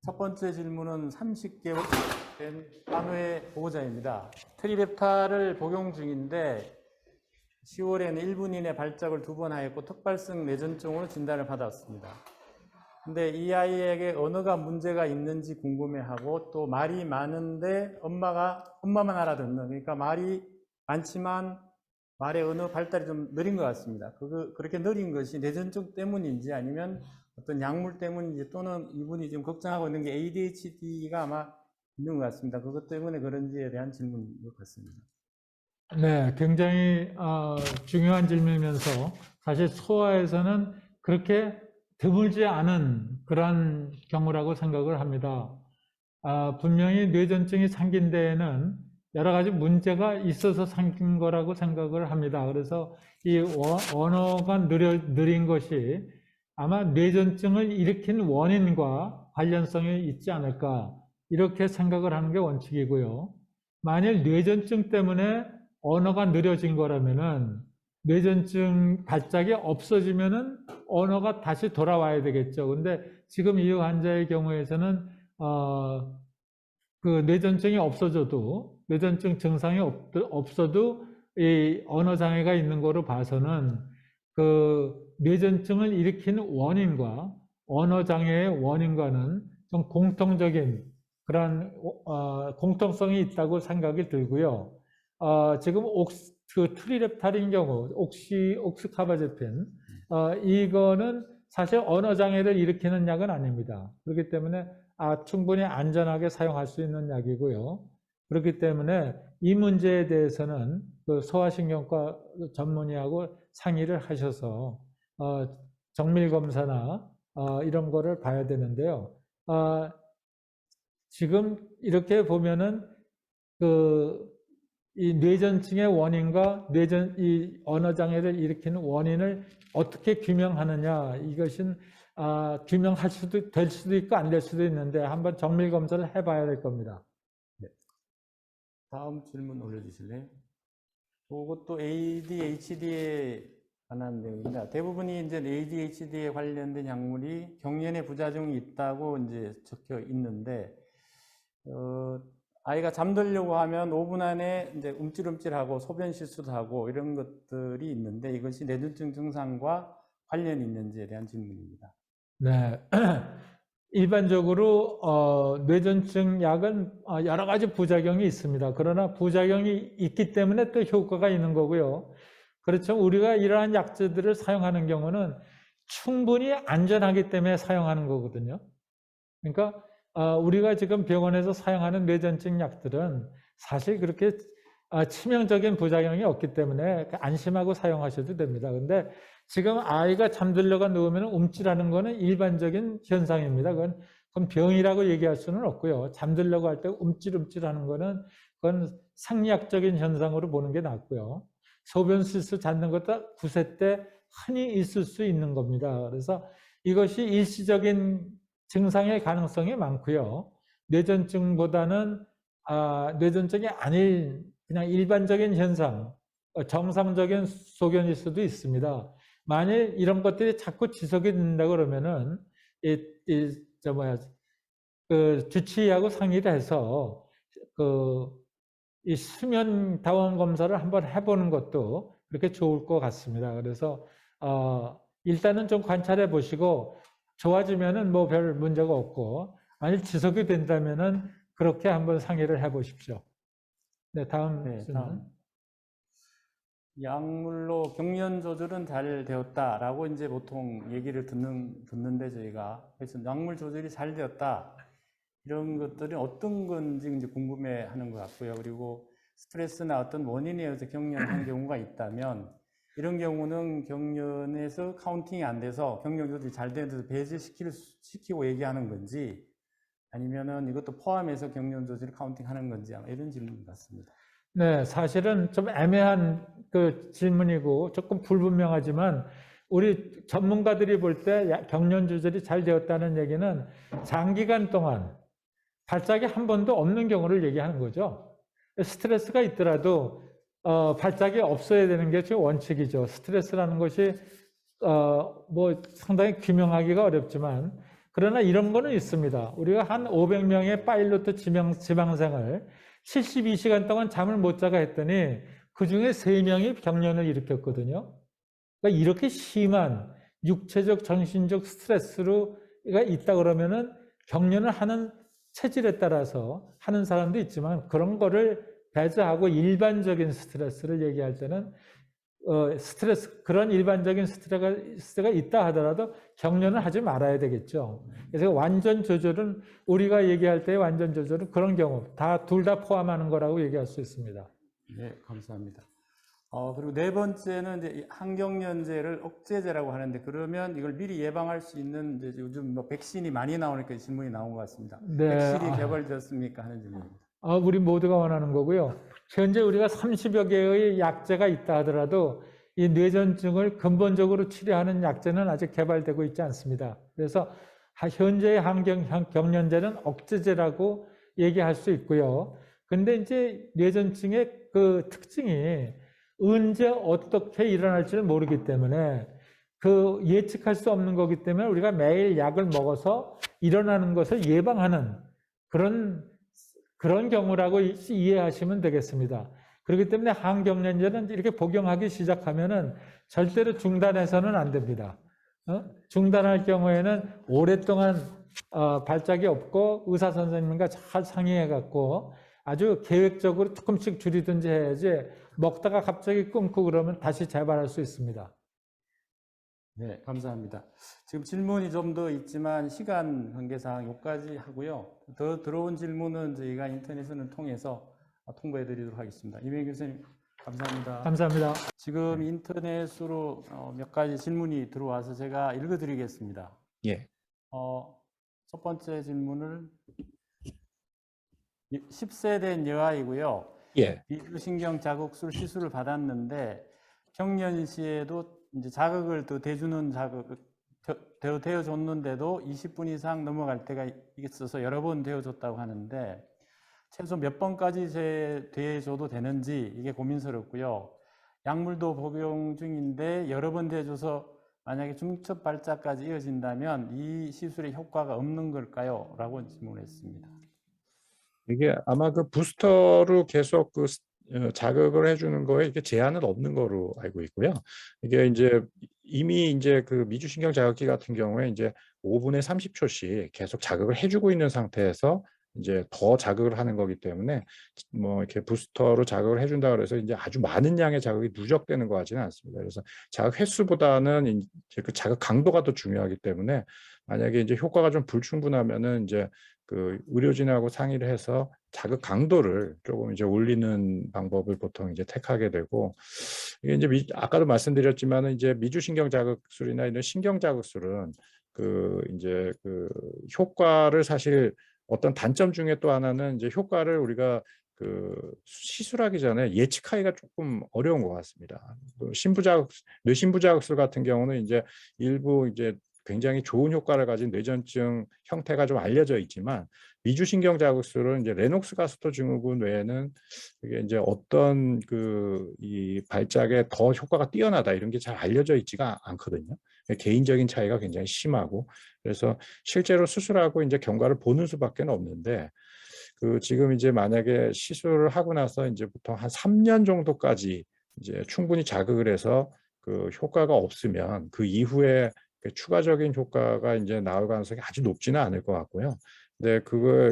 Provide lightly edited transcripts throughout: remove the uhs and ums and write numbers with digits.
첫 번째 질문은 30개월 된 한우의 보호자입니다. 트리랩탈을 복용 중인데 10월에는 1분 이내 발작을 2번 하였고 특발성 뇌전증으로 진단을 받았습니다. 근데 이 아이에게 언어가 문제가 있는지 궁금해하고 또 말이 많은데 엄마만 알아듣는, 그러니까 말이 많지만 말의 언어 발달이 좀 느린 것 같습니다. 그렇게 느린 것이 뇌전증 때문인지 아니면 어떤 약물 때문인지 또는 이분이 지금 걱정하고 있는 게 ADHD가 아마 있는 것 같습니다. 그것 때문에 그런지에 대한 질문인 것 같습니다. 네, 굉장히 중요한 질문이면서 사실 소아에서는 그렇게 드물지 않은 그런 경우라고 생각을 합니다. 분명히 뇌전증이 생긴 데에는 여러 가지 문제가 있어서 생긴 거라고 생각을 합니다. 그래서 이 언어가 느린 것이 아마 뇌전증을 일으킨 원인과 관련성이 있지 않을까 이렇게 생각을 하는 게 원칙이고요. 만일 뇌전증 때문에 언어가 느려진 거라면은 뇌전증 발작이 없어지면은 언어가 다시 돌아와야 되겠죠. 근데 지금 이 환자의 경우에서는 그 뇌전증이 없어져도 뇌전증 증상이 없어도 이 언어 장애가 있는 거로 봐서는 그 뇌전증을 일으킨 원인과 언어 장애의 원인과는 좀 공통적인 그런 공통성이 있다고 생각이 들고요. 지금 그 트리랩탈인 경우 옥스카바제핀 이거는 사실 언어 장애를 일으키는 약은 아닙니다. 그렇기 때문에 충분히 안전하게 사용할 수 있는 약이고요. 그렇기 때문에 이 문제에 대해서는 그 소아신경과 전문의하고 상의를 하셔서 정밀 검사나 이런 거를 봐야 되는데요. 지금 이렇게 보면은 이 뇌전증의 원인과 이 언어 장애를 일으키는 원인을 어떻게 규명하느냐, 이것은 될 수도 있고 안 될 수도 있는데 한번 정밀 검사를 해봐야 될 겁니다. 네. 다음 질문 올려주실래요? 그것도 ADHD에 관한 내용입니다. 대부분이 이제 ADHD에 관련된 약물이 경련의 부작용이 있다고 이제 적혀 있는데, 아이가 잠들려고 하면 5분 안에 이제 움찔움찔하고 소변 실수도 하고 이런 것들이 있는데 이것이 뇌전증 증상과 관련이 있는지에 대한 질문입니다. 네. 일반적으로 뇌전증 약은 여러 가지 부작용이 있습니다. 그러나 부작용이 있기 때문에 또 효과가 있는 거고요. 그렇죠. 우리가 이러한 약제들을 사용하는 경우는 충분히 안전하기 때문에 사용하는 거거든요. 그러니까 우리가 지금 병원에서 사용하는 뇌전증 약들은 사실 그렇게 치명적인 부작용이 없기 때문에 안심하고 사용하셔도 됩니다. 근데 지금 아이가 잠들려고 누우면 움찔하는 거는 일반적인 현상입니다. 그건 병이라고 얘기할 수는 없고요. 잠들려고 할 때 움찔움찔하는 거는 그건 생리학적인 현상으로 보는 게 낫고요. 소변 실수 잡는 것도 9세 때 흔히 있을 수 있는 겁니다. 그래서 이것이 일시적인 증상의 가능성이 많고요. 뇌전증보다는 뇌전증이 아닌 그냥 일반적인 현상, 정상적인 소견일 수도 있습니다. 만일 이런 것들이 자꾸 지속이 된다 그러면은 그 주치의하고 상의를 해서 이 수면 다원 검사를 한번 해보는 것도 그렇게 좋을 것 같습니다. 그래서 일단은 좀 관찰해 보시고 좋아지면은 뭐 별 문제가 없고 만일 지속이 된다면은 그렇게 한번 상의를 해 보십시오. 네, 다음. 약물로 경련 조절은 잘 되었다라고 이제 보통 얘기를 듣는데 저희가 그래서 약물 조절이 잘 되었다 이런 것들이 어떤 건지 이제 궁금해하는 것 같고요. 그리고 스트레스나 어떤 원인에 의해서 경련한 경우가 있다면 이런 경우는 경련에서 카운팅이 안 돼서 경련 조절이 잘 되어서 배제시키고 얘기하는 건지 아니면은 이것도 포함해서 경련 조절을 카운팅하는 건지 아마 이런 질문 같습니다. 네, 사실은 좀 애매한 그 질문이고 조금 불분명하지만 우리 전문가들이 볼 때 경련 조절이 잘 되었다는 얘기는 장기간 동안 발작이 한 번도 없는 경우를 얘기하는 거죠. 스트레스가 있더라도 발작이 없어야 되는 게 원칙이죠. 스트레스라는 것이 뭐 상당히 규명하기가 어렵지만 그러나 이런 거는 있습니다. 우리가 한 500명의 파일로트 지망생을 72시간 동안 잠을 못 자가 했더니 그중에 3명이 경련을 일으켰거든요. 그러니까 이렇게 심한 육체적, 정신적 스트레스가 있다 그러면은 경련을 하는 체질에 따라서 하는 사람도 있지만 그런 거를 배제하고 일반적인 스트레스를 얘기할 때는 그런 일반적인 스트레스가 있다 하더라도 경련을 하지 말아야 되겠죠. 그래서 완전 조절은 우리가 얘기할 때 완전 조절은 그런 경우 둘 다 포함하는 거라고 얘기할 수 있습니다. 네, 감사합니다. 그리고 네 번째는 이제 항경련제를 억제제라고 하는데 그러면 이걸 미리 예방할 수 있는 이제 요즘 뭐 백신이 많이 나오니까 질문이 나온 것 같습니다. 네, 백신이 개발되었습니까 하는 질문입니다. 우리 모두가 원하는 거고요. 현재 우리가 30여 개의 약제가 있다 하더라도 이 뇌전증을 근본적으로 치료하는 약제는 아직 개발되고 있지 않습니다. 그래서 현재의 항경련제는 억제제라고 얘기할 수 있고요. 근데 이제 뇌전증의 그 특징이 언제 어떻게 일어날지를 모르기 때문에 그 예측할 수 없는 거기 때문에 우리가 매일 약을 먹어서 일어나는 것을 예방하는 그런 경우라고 이해하시면 되겠습니다. 그렇기 때문에 항경련제는 이렇게 복용하기 시작하면은 절대로 중단해서는 안 됩니다. 중단할 경우에는 오랫동안 발작이 없고 의사 선생님과 잘 상의해 갖고 아주 계획적으로 조금씩 줄이든지 해야지 먹다가 갑자기 끊고 그러면 다시 재발할 수 있습니다. 네, 감사합니다. 지금 질문이 좀 더 있지만 시간 관계상 여기까지 하고요. 더 들어온 질문은 저희가 인터넷을 통해서 통보해 드리도록 하겠습니다. 이명희 교수님, 감사합니다. 감사합니다. 지금 인터넷으로 몇 가지 질문이 들어와서 제가 읽어 드리겠습니다. 예. 첫 번째 질문을 10세 된 여아이고요. 예. 미주신경 자극술 시술을 받았는데 경련 시에도 이제 자극을 더 대주는 되어줬는데도 20분 이상 넘어갈 때가 있어서 여러 번 되어줬다고 하는데 최소 몇 번까지 대줘도 되는지 이게 고민스럽고요. 약물도 복용 중인데 여러 번 대줘서 만약에 중첩 발작까지 이어진다면 이 시술의 효과가 없는 걸까요? 라고 질문했습니다. 이게 아마 그 부스터로 계속 그 자극을 해주는 거에 이게 제한은 없는 거로 알고 있고요. 이게 이제 이미 이제 그 미주신경 자극기 같은 경우에 이제 5분에 30초씩 계속 자극을 해주고 있는 상태에서 이제 더 자극을 하는 거기 때문에 뭐 이렇게 부스터로 자극을 해준다 그래서 이제 아주 많은 양의 자극이 누적되는 것 같지는 않습니다. 그래서 자극 횟수보다는 이제 그 자극 강도가 더 중요하기 때문에 만약에 이제 효과가 좀 불충분하면은 이제 그 의료진하고 상의를 해서 자극 강도를 조금 이제 올리는 방법을 보통 이제 택하게 되고 이게 이제 아까도 말씀드렸지만은 이제 미주신경 자극술이나 이런 신경 자극술은 그 이제 그 효과를 사실 어떤 단점 중에 또 하나는 이제 효과를 우리가 그 시술하기 전에 예측하기가 조금 어려운 것 같습니다. 뇌신부자극술 같은 경우는 이제 일부 이제 굉장히 좋은 효과를 가진 뇌전증 형태가 좀 알려져 있지만 미주신경 자극술은 이제 레녹스 가스토 증후군 외에는 이게 이제 어떤 이 발작에 더 효과가 뛰어나다 이런 게 잘 알려져 있지가 않거든요. 개인적인 차이가 굉장히 심하고 그래서 실제로 수술하고 이제 경과를 보는 수밖에 없는데 지금 이제 만약에 시술을 하고 나서 이제 보통 한 3년 정도까지 이제 충분히 자극을 해서 그 효과가 없으면 그 이후에 추가적인 효과가 이제 나올 가능성이 아주 높지는 않을 것 같고요. 근데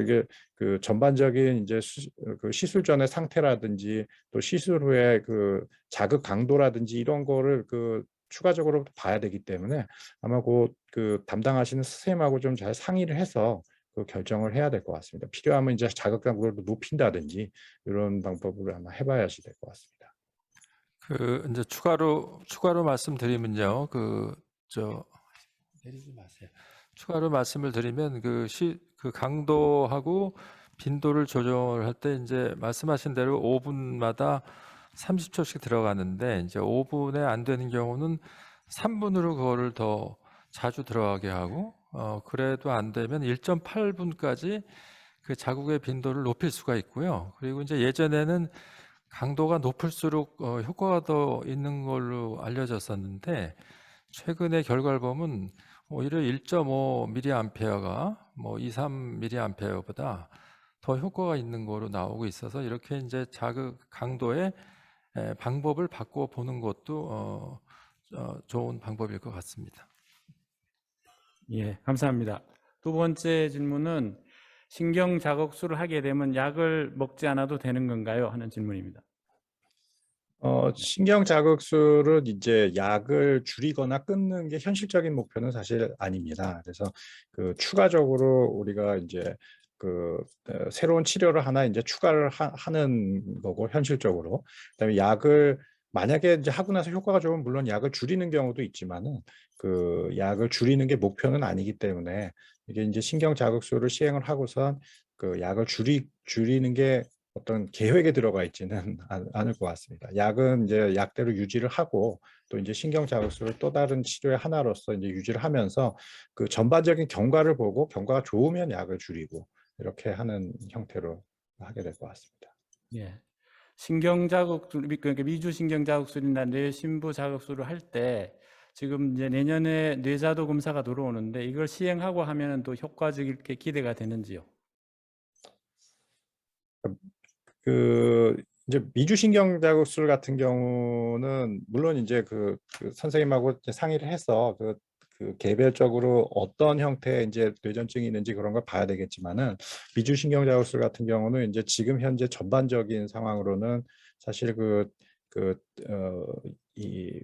이게 그 전반적인 이제 그 시술 전의 상태라든지 또 시술 후에 그 자극 강도라든지 이런 거를 추가적으로 봐야 되기 때문에 아마 그 담당하시는 선생님하고 좀 잘 상의를 해서 그 결정을 해야 될 것 같습니다. 필요하면 이제 자극 강도를 높인다든지 이런 방법으로 아마 해봐야지 될 것 같습니다. 이제 추가로 말씀드리면요. 내리지 마세요. 추가로 말씀을 드리면 그 강도하고 빈도를 조정을 할 때 이제 말씀하신 대로 5분마다 30초씩 들어가는데 이제 5분에 안 되는 경우는 3분으로 그거를 더 자주 들어가게 하고 그래도 안 되면 1.8분까지 그 자극의 빈도를 높일 수가 있고요. 그리고 이제 예전에는 강도가 높을수록 효과가 더 있는 걸로 알려졌었는데 최근의 결과를 보면 오히려 1.5mA가 뭐 2, 3mA보다 더 효과가 있는 거로 나오고 있어서 이렇게 이제 자극 강도의 방법을 바꿔 보는 것도 좋은 방법일 것 같습니다. 예, 감사합니다. 두 번째 질문은 신경 자극술을 하게 되면 약을 먹지 않아도 되는 건가요? 하는 질문입니다. 신경 자극술은 이제 약을 줄이거나 끊는 게 현실적인 목표는 사실 아닙니다. 그래서 그 추가적으로 우리가 이제 새로운 치료를 하나 이제 추가를 하는 거고 현실적으로. 그다음에 약을 만약에 이제 하고 나서 효과가 좋으면 물론 약을 줄이는 경우도 있지만은 그 약을 줄이는 게 목표는 아니기 때문에 이게 이제 신경 자극술을 시행을 하고선 그 약을 줄이는 게 어떤 계획에 들어가 있지는 않을 것 같습니다. 약은 이제 약대로 유지를 하고 또 이제 신경 자극술을 또 다른 치료의 하나로서 이제 유지를 하면서 그 전반적인 경과를 보고 경과가 좋으면 약을 줄이고 이렇게 하는 형태로 하게 될 것 같습니다. 예. 신경 자극술, 그러니까 미주 신경 자극술이나 뇌신부 자극술을 할 때 지금 이제 내년에 뇌자도 검사가 들어오는데 이걸 시행하고 하면은 또 효과적이게 기대가 되는지요? 그 이제 미주신경 자극술 같은 경우는 물론 이제 그 선생님하고 이제 상의를 해서 그 개별적으로 어떤 형태의 이제 뇌전증이 있는지 그런 걸 봐야 되겠지만은 미주신경 자극술 같은 경우는 이제 지금 현재 전반적인 상황으로는 사실 이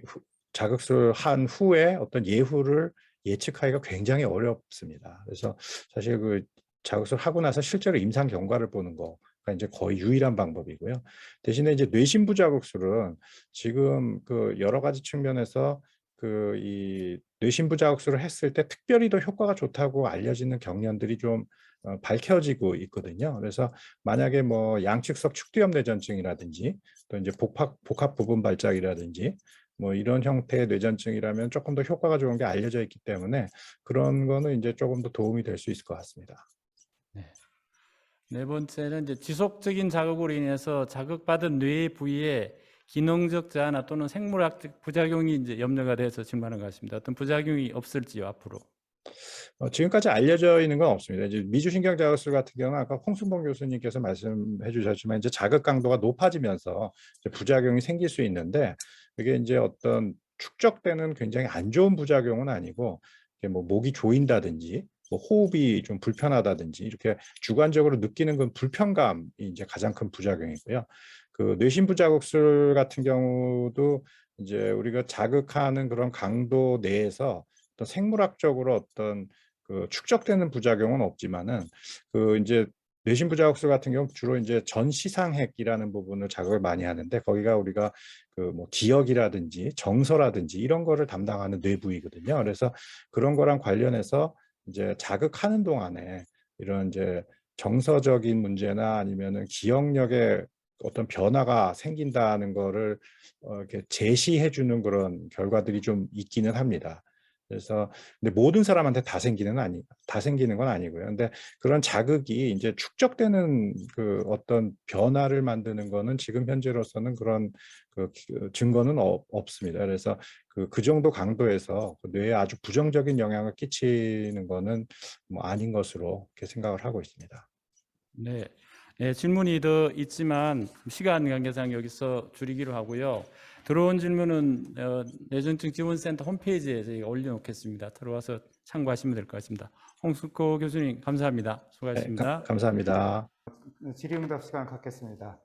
자극술 한 후에 어떤 예후를 예측하기가 굉장히 어렵습니다. 그래서 사실 그 자극술 하고 나서 실제로 임상 경과를 보는 거 이제 거의 유일한 방법이고요. 대신에 이제 뇌신부 자극술은 지금 그 여러 가지 측면에서 그 이 뇌신부 자극술을 했을 때 특별히 더 효과가 좋다고 알려지는 경련들이 좀 밝혀지고 있거든요. 그래서 만약에 뭐 양측석 축두엽 뇌전증이라든지 또 이제 복합 부분 발작이라든지 뭐 이런 형태의 뇌전증이라면 조금 더 효과가 좋은 게 알려져 있기 때문에 그런 거는 이제 조금 더 도움이 될 수 있을 것 같습니다. 네 번째는 이제 지속적인 자극으로 인해서 자극받은 뇌 부위에 기능적 저하나 또는 생물학적 부작용이 이제 염려가 돼서 질문하는 것 같습니다. 어떤 부작용이 없을지요, 앞으로? 지금까지 알려져 있는 건 없습니다. 이제 미주신경 자극술 같은 경우는 아까 홍순봉 교수님께서 말씀해 주셨지만 이제 자극 강도가 높아지면서 이제 부작용이 생길 수 있는데 이게 이제 어떤 축적되는 굉장히 안 좋은 부작용은 아니고 이게 뭐 목이 조인다든지 뭐 호흡이 좀 불편하다든지 이렇게 주관적으로 느끼는 건 불편감이 이제 가장 큰 부작용이고요. 그 뇌신부 자극술 같은 경우도 이제 우리가 자극하는 그런 강도 내에서 어떤 생물학적으로 어떤 그 축적되는 부작용은 없지만은 그 이제 뇌신부 자극술 같은 경우 주로 이제 전시상핵이라는 부분을 자극을 많이 하는데 거기가 우리가 그 뭐 기억이라든지 정서라든지 이런 거를 담당하는 뇌부이거든요. 그래서 그런 거랑 관련해서 이제 자극하는 동안에 이런 이제 정서적인 문제나 아니면은 기억력에 어떤 변화가 생긴다는 거를 이렇게 제시해 주는 그런 결과들이 좀 있기는 합니다. 그래서 근데 모든 사람한테 다 생기는 건 아니고요. 근데 그런 자극이 이제 축적되는 그 어떤 변화를 만드는 거는 지금 현재로서는 그런 증거는 없습니다. 그래서 그 정도 강도에서 뇌에 아주 부정적인 영향을 끼치는 거는 뭐 아닌 것으로 이렇게 생각을 하고 있습니다. 네. 네, 질문이 더 있지만 시간 관계상 여기서 줄이기로 하고요. 들어온 질문은 뇌전증 지원센터 홈페이지에 저희가 올려놓겠습니다. 들어와서 참고하시면 될 것 같습니다. 홍숙호 교수님 감사합니다. 네, 수고하셨습니다. 감사합니다. 질의응답 시간 갖겠습니다.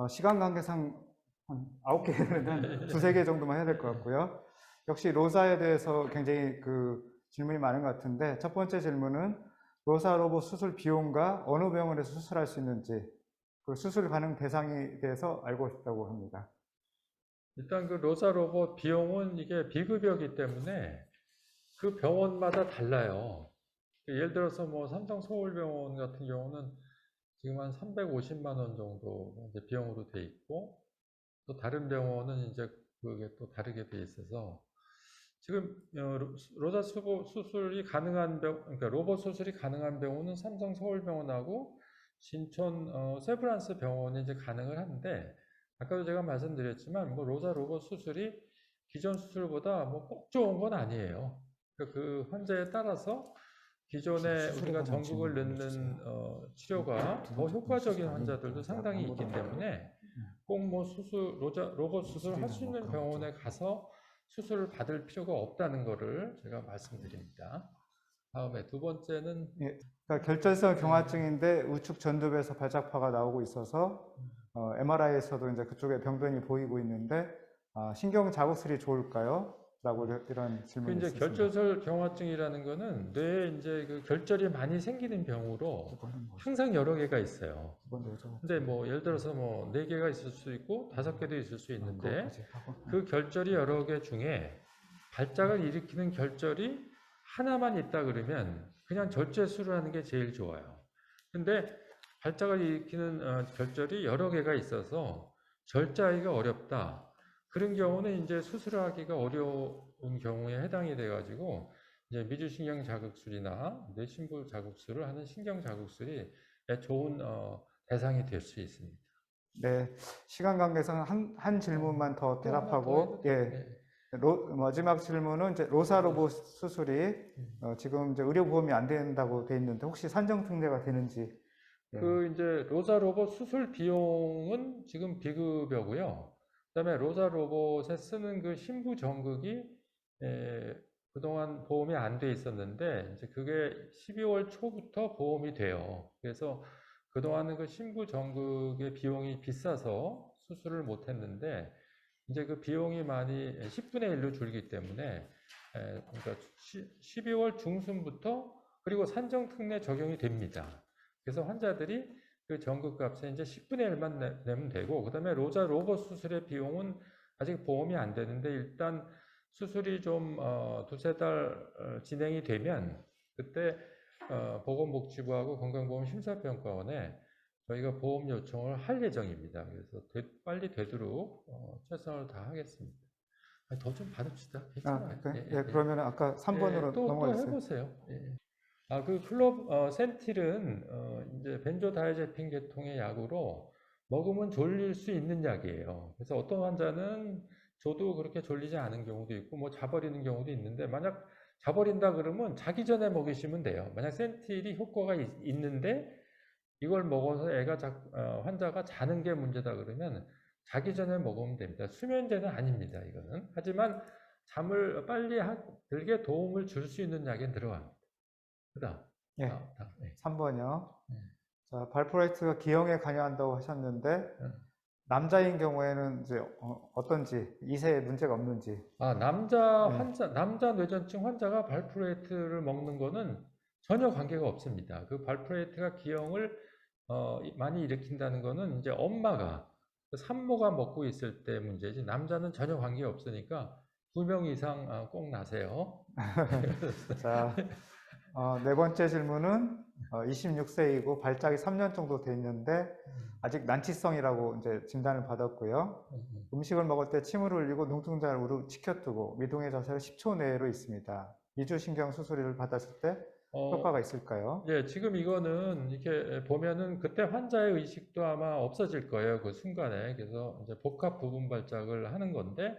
시간 관계상 한 9개는 두세 개 정도만 해야 될 것 같고요. 역시 로사에 대해서 굉장히 그 질문이 많은 것 같은데 첫 번째 질문은 로사 로봇 수술 비용과 어느 병원에서 수술할 수 있는지 그 수술 가능 대상에 대해서 알고 싶다고 합니다. 일단 그 로사 로봇 비용은 이게 비급여이기 때문에 그 병원마다 달라요. 예를 들어서 뭐 삼성 서울병원 같은 경우는 지금 한 350만 원 정도 이제 비용으로 돼 있고 또 다른 병원은 이제 그게 또 다르게 돼 있어서 지금 로자 수술이 가능한 그러니까 로봇 수술이 가능한 병원은 삼성 서울병원하고 신촌 세브란스 병원이 이제 가능을 한데 아까도 제가 말씀드렸지만 뭐 로자 로봇 수술이 기존 수술보다 뭐 꼭 좋은 건 아니에요. 그 환자에 따라서 기존에 우리가 전극을 넣는 치료가 더 효과적인 환자들도 상당히 있기 때문에 꼭 뭐 로봇 수술을 할 수 있는 병원에 가서 수술을 받을 필요가 없다는 것을 제가 말씀드립니다. 다음에 두 번째는 그러니까 결절성 경화증인데 우측 전두부에서 발작파가 나오고 있어서 MRI에서도 이제 그쪽에 병변이 보이고 있는데 신경 자극술이 좋을까요? 라고 이런 그 질문이 이제 있습니다. 결절성 경화증이라는 거는 뇌에 이제 그 결절이 많이 생기는 병으로 항상 여러 개가 있어요. 근데 뭐 예를 들어서 뭐 4개가 있을 수 있고 5개도 있을 수 있는데 그 결절이 여러 개 중에 발작을 일으키는 결절이 하나만 있다 그러면 그냥 절제술을 하는 게 제일 좋아요. 근데 발작을 일으키는 결절이 여러 개가 있어서 절제하기가 어렵다. 그런 경우는 이제 수술하기가 어려운 경우에 해당이 돼가지고 이제 미주신경 자극술이나 뇌신부 자극술을 하는 신경 자극술이 좋은 대상이 될 수 있습니다. 네, 시간 관계상 한 질문만 더 대답하고, 마지막 질문은 이제 로사 로봇 수술이 지금 이제 의료보험이 안 된다고 돼 있는데 혹시 산정 특례가 되는지? 그 이제 로사 로봇 수술 비용은 지금 비급여고요. 그다음에 로사 로봇에 쓰는 그 신부 전극이 그동안 보험이 안 돼 있었는데 이제 그게 12월 초부터 보험이 돼요. 그래서 그동안은 그 신부 전극의 비용이 비싸서 수술을 못 했는데 이제 그 비용이 많이 10분의 1로 줄기 때문에 그러니까 12월 중순부터 그리고 산정 특례 적용이 됩니다. 그래서 환자들이 그 전극값에 이제 10분의 1만 내면 되고, 그 다음에 로자 로봇 수술의 비용은 아직 보험이 안 되는데, 일단 수술이 좀 두세 달 진행이 되면, 그때 보건복지부하고 건강보험심사평가원에 저희가 보험 요청을 할 예정입니다. 그래서 빨리 되도록 최선을 다하겠습니다. 더 좀 받읍시다. 괜찮아요. 그러면 아까 3번으로 또 넘어가겠어요. 해보세요. 그 클럽 센틸은 이제 벤조다이아제핀 계통의 약으로 먹으면 졸릴 수 있는 약이에요. 그래서 어떤 환자는 저도 그렇게 졸리지 않은 경우도 있고 뭐 자버리는 경우도 있는데 만약 자버린다 그러면 자기 전에 먹이시면 돼요. 만약 센틸이 효과가 있는데 이걸 먹어서 환자가 자는 게 문제다 그러면 자기 전에 먹으면 됩니다. 수면제는 아닙니다. 이거는. 하지만 잠을 빨리 들게 도움을 줄 수 있는 약에 들어갑니다. 그다음. 예, 다음. 3번이요. 네. 자, 발프레이트가 기형에 관여한다고 하셨는데 남자인 경우에는 이제 어떤지 이세에 문제가 없는지. 남자 뇌전증 환자가 발프레이트를 먹는 거는 전혀 관계가 없습니다. 그 발프레이트가 기형을 많이 일으킨다는 거는 이제 엄마가 산모가 먹고 있을 때 문제지 남자는 전혀 관계가 없으니까 2명 이상 꼭 나세요. 자, 네 번째 질문은 26세이고 발작이 3년 정도 돼 있는데 아직 난치성이라고 이제 진단을 받았고요. 음식을 먹을 때 침을 흘리고 눈동자를 우르 치켜뜨고 미동의 자세를 10초 내로 있습니다. 미주신경 수술을 받았을 때 효과가 있을까요? 예, 지금 이거는 이렇게 보면은 그때 환자의 의식도 아마 없어질 거예요. 그 순간에. 그래서 이제 복합 부분 발작을 하는 건데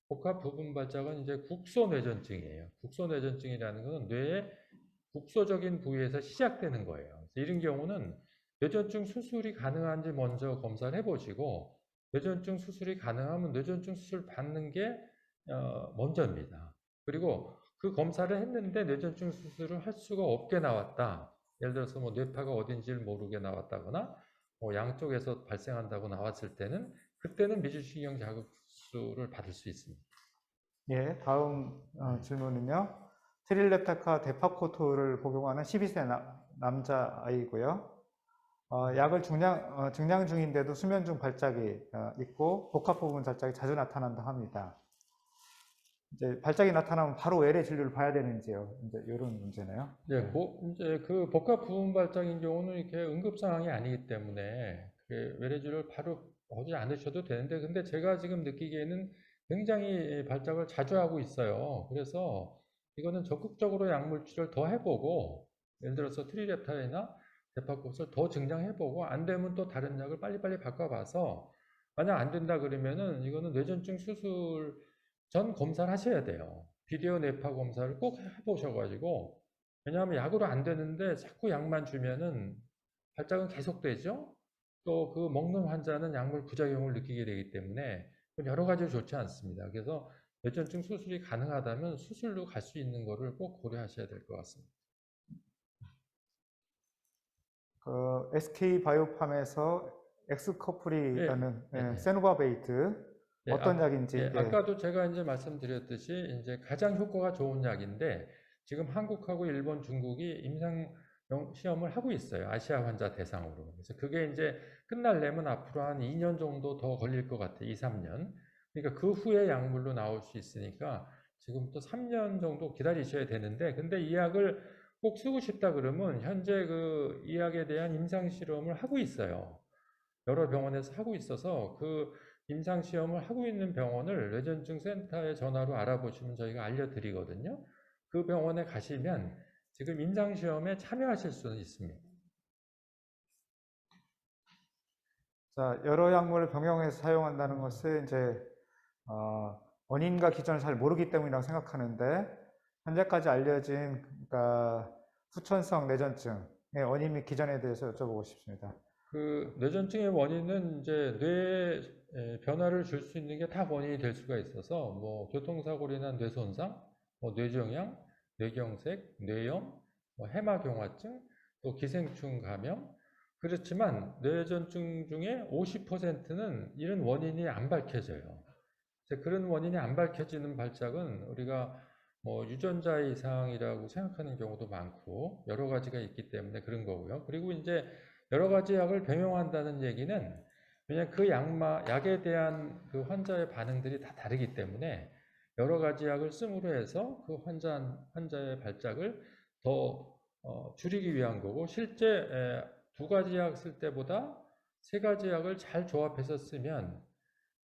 복합 부분 발작은 이제 국소뇌전증이에요. 국소뇌전증이라는 것은 뇌의 국소적인 부위에서 시작되는 거예요. 이런 경우는 뇌전증 수술이 가능한지 먼저 검사를 해보시고 뇌전증 수술이 가능하면 뇌전증 수술 받는 게 먼저입니다. 그리고 그 검사를 했는데 뇌전증 수술을 할 수가 없게 나왔다. 예를 들어서 뭐 뇌파가 어딘지를 모르게 나왔다거나 뭐 양쪽에서 발생한다고 나왔을 때는 그때는 미주신경 자극술을 받을 수 있습니다. 예, 다음 질문은요. 트릴레타카 데파코토를 복용하는 12세 남자아이고요. 약을 증량 중인데도 수면 중 발작이 있고 복합 부분 발작이 자주 나타난다 합니다. 이제 발작이 나타나면 바로 외래 진료를 봐야 되는지요? 이제 이런 문제네요. 네, 이제 그 복합 부분 발작인 경우는 이렇게 응급 상황이 아니기 때문에 그 외래주를 바로 하지 않으셔도 되는데, 근데 제가 지금 느끼기에는 굉장히 발작을 자주 하고 있어요. 그래서 이거는 적극적으로 약물 치료를 더 해보고, 예를 들어서 트리랩탈이나 데파콧을 더 증량해보고, 안 되면 또 다른 약을 빨리빨리 바꿔봐서, 만약 안 된다 그러면은 이거는 뇌전증 수술 전 검사를 하셔야 돼요. 비디오 뇌파 검사를 꼭 해보셔가지고, 왜냐하면 약으로 안 되는데 자꾸 약만 주면은 발작은 계속되죠. 또 그 먹는 환자는 약물 부작용을 느끼게 되기 때문에 여러 가지로 좋지 않습니다. 그래서 뇌전증 수술이 가능하다면 수술로 갈 수 있는 거를 꼭 고려하셔야 될 것 같습니다. 그 SK 바이오팜에서 엑스커플이라는 예. 세노바베이트 예, 어떤 약인지 예. 아까도 제가 이제 말씀드렸듯이 이제 가장 효과가 좋은 약인데 지금 한국하고 일본, 중국이 임상 시험을 하고 있어요. 아시아 환자 대상으로. 그래서 그게 이제 끝날려면 앞으로 한 2년 정도 더 걸릴 것 같아요. 2, 3년. 그러니까 그 후에 약물로 나올 수 있으니까 지금부터 3년 정도 기다리셔야 되는데, 근데 이 약을 꼭 쓰고 싶다 그러면 현재 그 이 약에 대한 임상 실험을 하고 있어요. 여러 병원에서 하고 있어서 그 임상 시험을 하고 있는 병원을 뇌전증 센터에 전화로 알아보시면 저희가 알려드리거든요. 그 병원에 가시면 지금 임상 시험에 참여하실 수는 있습니다. 자, 여러 약물을 병용해서 사용한다는 것은 이제 원인과 기전을 잘 모르기 때문이라고 생각하는데, 현재까지 알려진 그러니까 후천성 뇌전증의 원인 및 기전에 대해서 여쭤보고 싶습니다. 그 뇌전증의 원인은 이제 뇌 변화를 줄 수 있는 게 다 원인이 될 수가 있어서 뭐 교통사고로 인한 뇌손상, 뭐 뇌종양, 뇌경색, 뇌염, 뭐 해마경화증, 또 기생충 감염. 그렇지만 뇌전증 중에 50%는 이런 원인이 안 밝혀져요. 그런 원인이 안 밝혀지는 발작은 우리가 뭐 유전자 이상이라고 생각하는 경우도 많고 여러 가지가 있기 때문에 그런 거고요. 그리고 이제 여러 가지 약을 병용한다는 얘기는 그냥 그 약에 대한 그 환자의 반응들이 다 다르기 때문에 여러 가지 약을 씀으로 해서 그 환자의 발작을 더 줄이기 위한 거고, 실제 두 가지 약 쓸 때보다 세 가지 약을 잘 조합해서 쓰면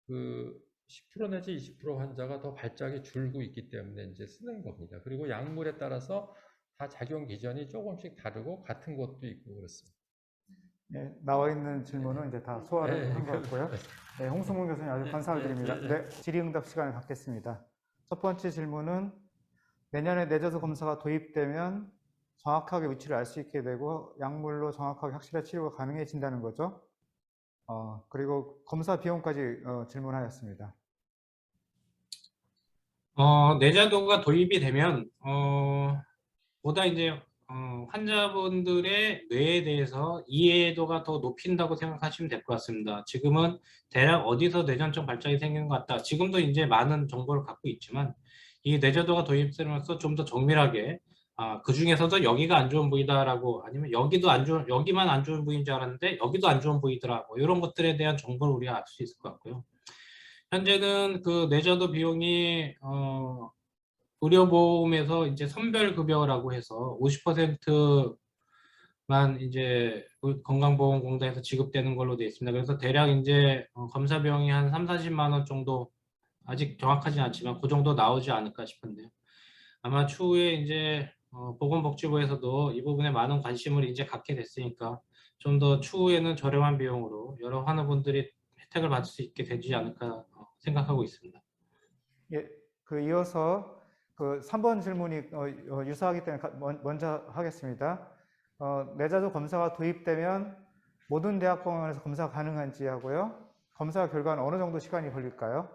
그 10% 내지 20% 환자가 더 발작이 줄고 있기 때문에 이제 쓰는 겁니다. 그리고 약물에 따라서 다 작용 기전이 조금씩 다르고 같은 것도 있고 그렇습니다. 예, 나와 있는 질문은 이제 다 소화를 한 것 같고요. 네, 홍승문 교수님 아주 감사를 드립니다. 네, 질의응답 시간을 갖겠습니다. 첫 번째 질문은 내년에 뇌저도 검사가 도입되면 정확하게 위치를 알 수 있게 되고 약물로 정확하게 확실한 치료가 가능해진다는 거죠. 그리고 검사 비용까지 질문하였습니다. 뇌자도가 도입이 되면 보다 이제 환자분들의 뇌에 대해서 이해도가 더 높인다고 생각하시면 될 것 같습니다. 지금은 대략 어디서 뇌전증 발작이 생기는 것 같다. 지금도 이제 많은 정보를 갖고 있지만 이 뇌자도가 도입되면서 좀 더 정밀하게 그 중에서도 여기가 안 좋은 부위다라고, 아니면 여기만 안 좋은 부위인 줄 알았는데 여기도 안 좋은 부위더라, 뭐 이런 것들에 대한 정보를 우리가 알 수 있을 것 같고요. 현재는 그 뇌저도 비용이 의료보험에서 이제 선별급여라고 해서 50%만 이제 건강보험공단에서 지급되는 걸로 되어 있습니다. 그래서 대략 이제 검사 비용이 한 3, 40만 원 정도, 아직 정확하진 않지만 그 정도 나오지 않을까 싶은데요. 아마 추후에 이제 보건복지부에서도 이 부분에 많은 관심을 이제 갖게 됐으니까 좀 더 추후에는 저렴한 비용으로 여러 환우분들이 혜택을 받을 수 있게 되지 않을까 생각하고 있습니다. 예, 이어서 그 3번 질문이 유사하기 때문에 먼저 하겠습니다. 뇌자도 검사가 도입되면 모든 대학병원에서 검사가 가능한지 하고요. 검사 결과는 어느 정도 시간이 걸릴까요?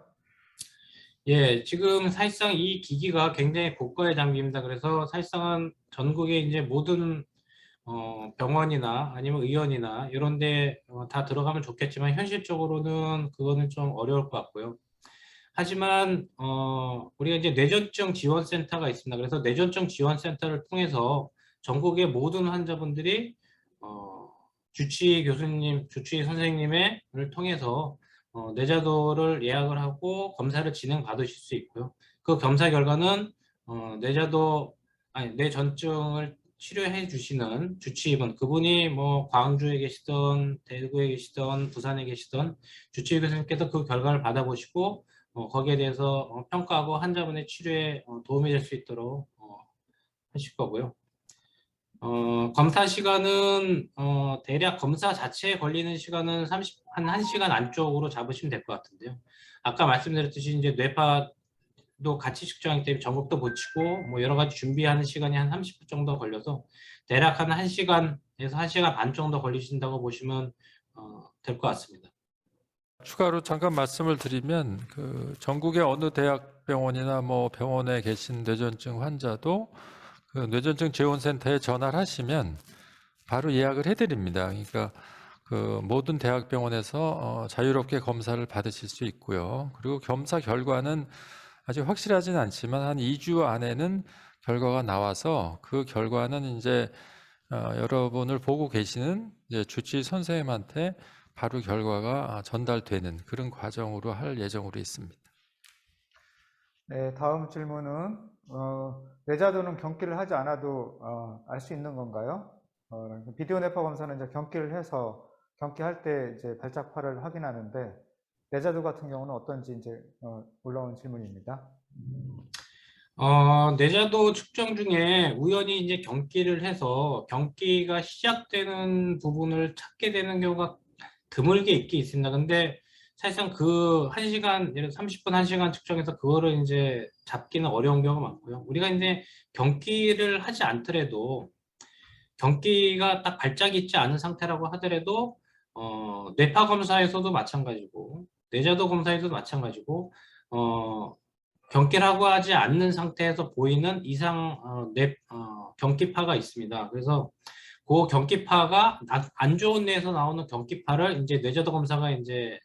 예, 지금 사실상 이 기기가 굉장히 고가의 장비입니다. 그래서 사실상은 전국의 이제 모든 병원이나 아니면 의원이나 이런 데 다 들어가면 좋겠지만 현실적으로는 그거는 좀 어려울 것 같고요. 하지만 우리가 이제 뇌전증 지원센터가 있습니다. 그래서 뇌전증 지원센터를 통해서 전국의 모든 환자분들이 주치의 교수님, 주치의 선생님을 통해서 뇌자도를 예약을 하고 검사를 진행 받으실 수 있고요. 그 검사 결과는 뇌전증을 치료해 주시는 주치의분, 그분이 뭐 광주에 계시던 대구에 계시던 부산에 계시던 주치의 교수님께서 그 결과를 받아보시고 거기에 대해서 평가하고 환자분의 치료에 도움이 될 수 있도록 하실 거고요. 검사 시간은 대략 검사 자체에 걸리는 시간은 한 1시간 안쪽으로 잡으시면 될 것 같은데요. 아까 말씀드렸듯이 이제 뇌파 또 같이 측정하기 때문에 전극도 붙이고 뭐 여러 가지 준비하는 시간이 한 30분 정도 걸려서 대략 한 1시간에서 1시간 반 정도 걸리신다고 보시면 될 것 같습니다. 추가로 잠깐 말씀을 드리면 그 전국의 어느 대학병원이나 뭐 병원에 계신 뇌전증 환자도 그 뇌전증 지원센터에 전화를 하시면 바로 예약을 해드립니다. 그러니까 그 모든 대학병원에서 자유롭게 검사를 받으실 수 있고요. 그리고 검사 결과는 아직 확실하진 않지만 한 2주 안에는 결과가 나와서 그 결과는 이제 여러분을 보고 계시는 이제 주治선생님한테 바로 결과가 전달되는 그런 과정으로 할 예정으로 있습니다. 네, 다음 질문은 뇌자도는 경기를 하지 않아도 알 수 있는 건가요? 비디오 뇌파 검사는 이제 경기를 해서 경기할 때 이제 발작파를 확인하는데 뇌자도 같은 경우는 어떤지 이제 올라온 질문입니다. 뇌자도 측정 중에 우연히 이제 경기를 해서 경기가 시작되는 부분을 찾게 되는 경우가 드물게 있긴 있습니다. 근데 사실상 그 1시간, 예를 들어 30분, 1시간 측정해서 그거를 이제 잡기는 어려운 경우가 많고요. 우리가 이제 경기를 하지 않더라도 경기가 딱 발작이 있지 않은 상태라고 하더라도 뇌파 검사에서도 마찬가지고 뇌자도 검사에서도 마찬가지고 경기를 하고 하지 않는 상태에서 보이는 이상 경기파가 있습니다. 그래서 그 경기파가 안 좋은 뇌에서 나오는 경기파를 이제 뇌자도 검사가 이제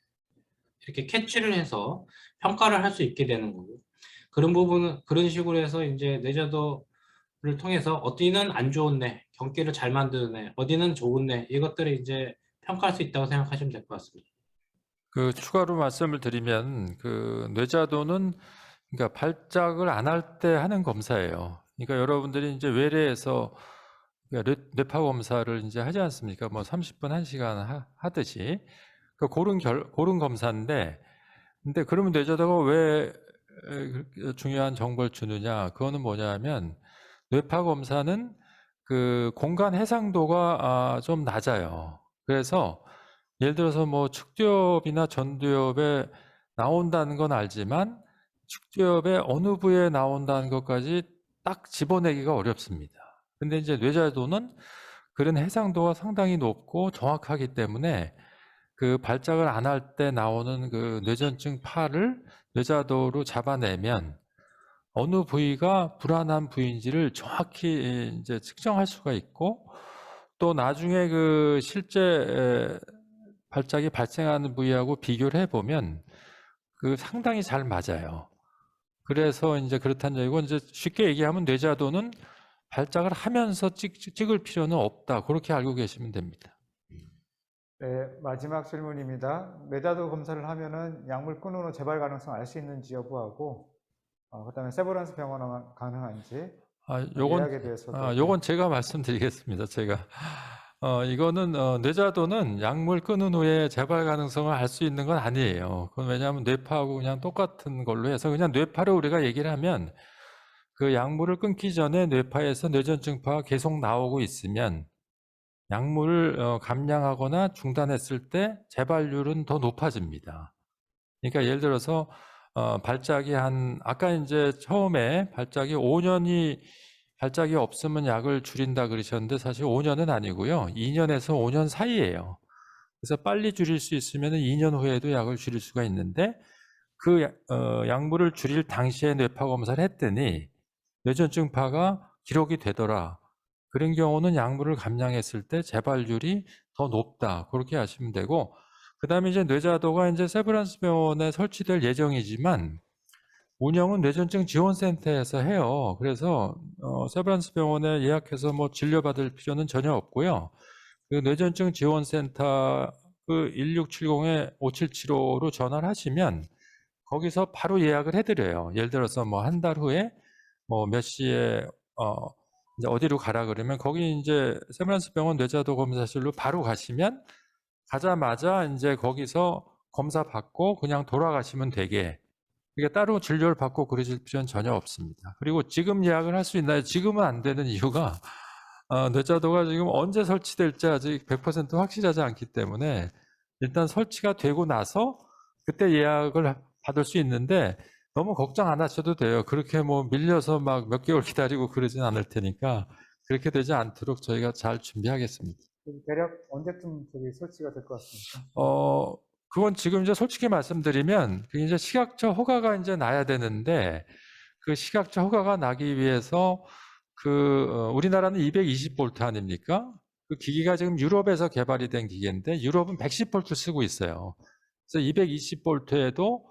이렇게 캐치를 해서 평가를 할 수 있게 되는 거고, 그런 부분은 그런 식으로 해서 이제 뇌자도를 통해서 어디는 안 좋은 뇌, 경기를 잘 만드는 뇌, 어디는 좋은 뇌, 이것들을 이제 평가할 수 있다고 생각하시면 될 것 같습니다. 그 추가로 말씀을 드리면 그 뇌자도는 그러니까 발작을 안 할 때 하는 검사예요. 그러니까 여러분들이 이제 외래에서 뇌파 검사를 이제 하지 않습니까? 뭐 30분, 1시간 하듯이. 그런 검사인데, 근데 그러면 뇌자도가 왜 중요한 정보를 주느냐? 그거는 뭐냐면, 뇌파 검사는 그 공간 해상도가 좀 낮아요. 그래서 예를 들어서 뭐 측두엽이나 전두엽에 나온다는 건 알지만, 측두엽의 어느 부위에 나온다는 것까지 딱 집어내기가 어렵습니다. 근데 이제 뇌자도는 그런 해상도가 상당히 높고 정확하기 때문에 그 발작을 안 할 때 나오는 그 뇌전증 파를 뇌자도로 잡아내면 어느 부위가 불안한 부위인지를 정확히 이제 측정할 수가 있고, 또 나중에 그 실제 발작이 발생하는 부위하고 비교를 해보면 그 상당히 잘 맞아요. 그래서 이제 그렇다는 얘기고, 이제 쉽게 얘기하면 뇌자도는 발작을 하면서 찍을 필요는 없다. 그렇게 알고 계시면 됩니다. 네, 마지막 질문입니다. 뇌자도 검사를 하면은 약물 끊은 후 재발 가능성 알 수 있는지 여부하고, 그다음에 세브란스 병원 가능한지, 예약에 대해서도. 요건 제가 말씀드리겠습니다. 이거는 뇌자도는 약물 끊은 후에 재발 가능성을 알 수 있는 건 아니에요. 그건 왜냐하면 뇌파하고 그냥 똑같은 걸로 해서 그냥 뇌파를 우리가 얘기를 하면 그 약물을 끊기 전에 뇌파에서 뇌전증파가 계속 나오고 있으면 약물을 감량하거나 중단했을 때 재발률은 더 높아집니다. 그러니까 예를 들어서 발작이 아까 이제 처음에 발작이 5년이 발작이 없으면 약을 줄인다 그러셨는데 사실 5년은 아니고요. 2년에서 5년 사이예요. 그래서 빨리 줄일 수 있으면 2년 후에도 약을 줄일 수가 있는데 그 약물을 줄일 당시에 뇌파 검사를 했더니 뇌전증파가 기록이 되더라. 그런 경우는 약물을 감량했을 때 재발률이 더 높다. 그렇게 하시면 되고, 그 다음에 이제 뇌자도가 이제 세브란스 병원에 설치될 예정이지만 운영은 뇌전증 지원센터에서 해요. 그래서 세브란스 병원에 예약해서 뭐 진료받을 필요는 전혀 없고요. 그 뇌전증 지원센터 그 1670-5775로 전화를 하시면 거기서 바로 예약을 해드려요. 예를 들어서 뭐 한 달 후에 뭐 몇 시에 이제 어디로 가라 그러면 거기 이제 세브란스 병원 뇌자도 검사실로 바로 가시면 가자마자 이제 거기서 검사 받고 그냥 돌아가시면 되게, 이게 따로 진료를 받고 그러실 필요는 전혀 없습니다. 그리고 지금 예약을 할 수 있나요? 지금은 안 되는 이유가 뇌자도가 지금 언제 설치될지 아직 100% 확실하지 않기 때문에 일단 설치가 되고 나서 그때 예약을 받을 수 있는데, 너무 걱정 안 하셔도 돼요. 그렇게 뭐 밀려서 막 몇 개월 기다리고 그러진 않을 테니까 그렇게 되지 않도록 저희가 잘 준비하겠습니다. 대략 언제쯤 저기 설치가 될 것 같습니까? 그건 지금 이제 솔직히 말씀드리면 그 이제 시각적 허가가 이제 나야 되는데 그 시각적 허가가 나기 위해서 우리나라는 220V 아닙니까? 그 기기가 지금 유럽에서 개발이 된 기계인데 유럽은 110V 쓰고 있어요. 그래서 220V에도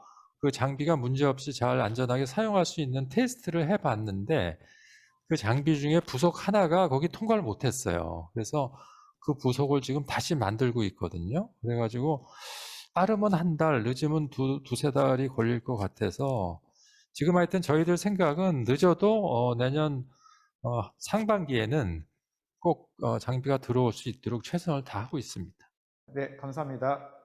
그 장비가 문제없이 잘 안전하게 사용할 수 있는 테스트를 해봤는데 그 장비 중에 부속 하나가 거기 통과를 못했어요. 그래서 그 부속을 지금 다시 만들고 있거든요. 그래가지고 빠르면 한 달, 늦으면 두세 달이 걸릴 것 같아서 지금 하여튼 저희들 생각은 늦어도 내년 상반기에는 꼭 장비가 들어올 수 있도록 최선을 다하고 있습니다. 네, 감사합니다.